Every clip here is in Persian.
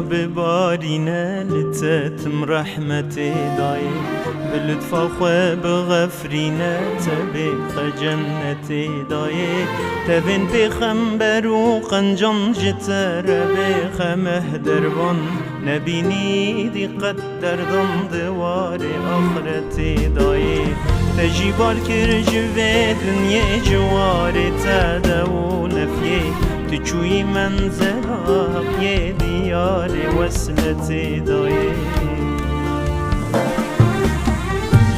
ببارينا لتتم رحمتي داي بلطف خواه بغفرينا تبيخ جنتي داي تبين بخمبر وقنجم جتر بيخ مهدربان نبيني دي قدر ضم دوار آخرتي داي تجيبال كرجوه دنيا جواري تدو نفيه تجوي منزلها يا ديار وصلتي داي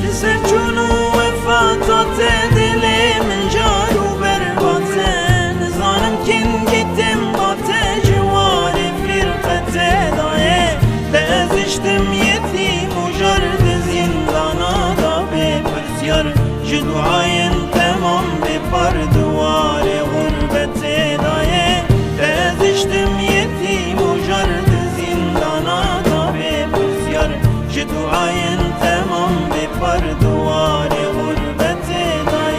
لسجون وفاتات دلي من جار وبرباتن ظالم كن جتم بات جواري فرقتي داي بأزشتم يتيم وجرد زندانا دا ببرزيار جدوعين تمام ببار دواري غربتي داي بأزشتم يتيم وجرد زندانا دا ببرزيار جدوعين تمام ببار دواري غربتي داي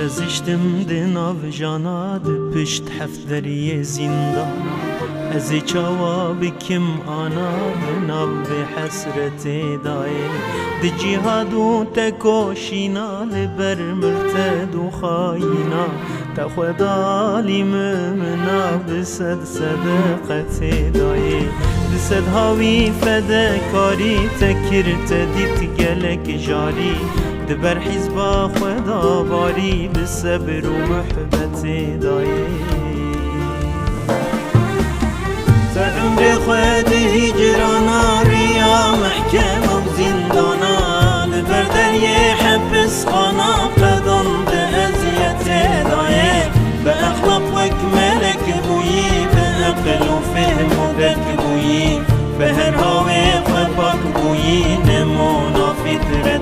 ازشتم دناو جانا ده پشت حفتری زندانا ازی چاوا بکم آنا دناو به حسرت دای ده جهادو تکوشینا لبر مرتد و خاینا تخودالی ممنا بسد صدقت دای بسد هاوی فدکاری تکرت دیت گلک جاری دبر حزبا خدا باری بالصبر ومحبت داي تعمر خد هجرانا ريا محكمة وزندانا دبر دري حبس خانا قدم بأزية داي بأخلاق وكملك بوي بأقل وفهم وبك بوي بهر هاوي خبك بوي نمونا فطرة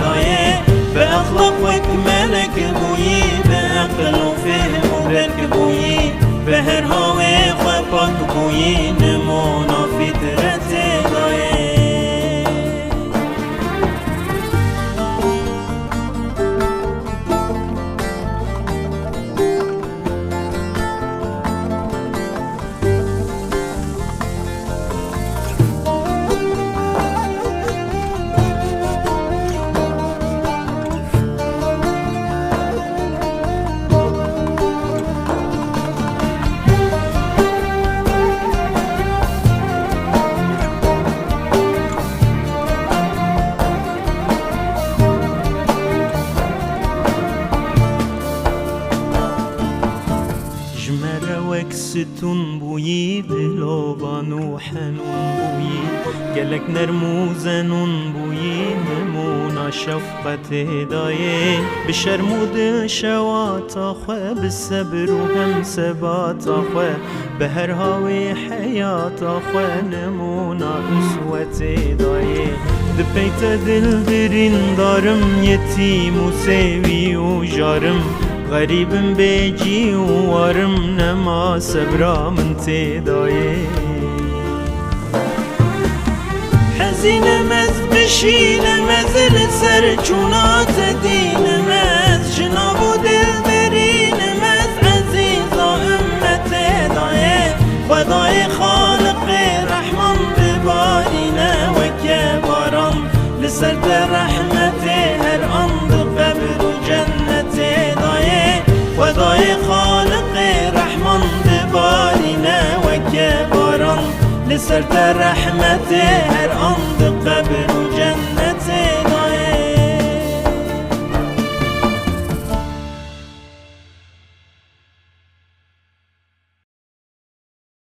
داي بأخلاق وكملك بوي بأقل وفهم وبك بوي بهر هاوي خبك بوي نمونا فطرة داي ستون بویی دلوان و حنون بویی گلک نرموزنون بویی نمونا شفقت دایه بشرمود شواتا خواه بالصبر و هم ثباتا خواه به هر هاوی حیاتا خواه نمونا اسوت دایه دپیت دل برین دارم یتیم و سیوی و جارم غريب بيجي وارم نما صبرا من تداي حزين مز بشين مز لسر جونات دين مز جناب دل برين مز عزيزة أمة داي خداي خالق رحمن ببارينا وكبارم لسر رحمته هر أنض قبر جنته داي خداي خالق رحمن ببارينا وكبارم لسر رحمته هر أنض قبر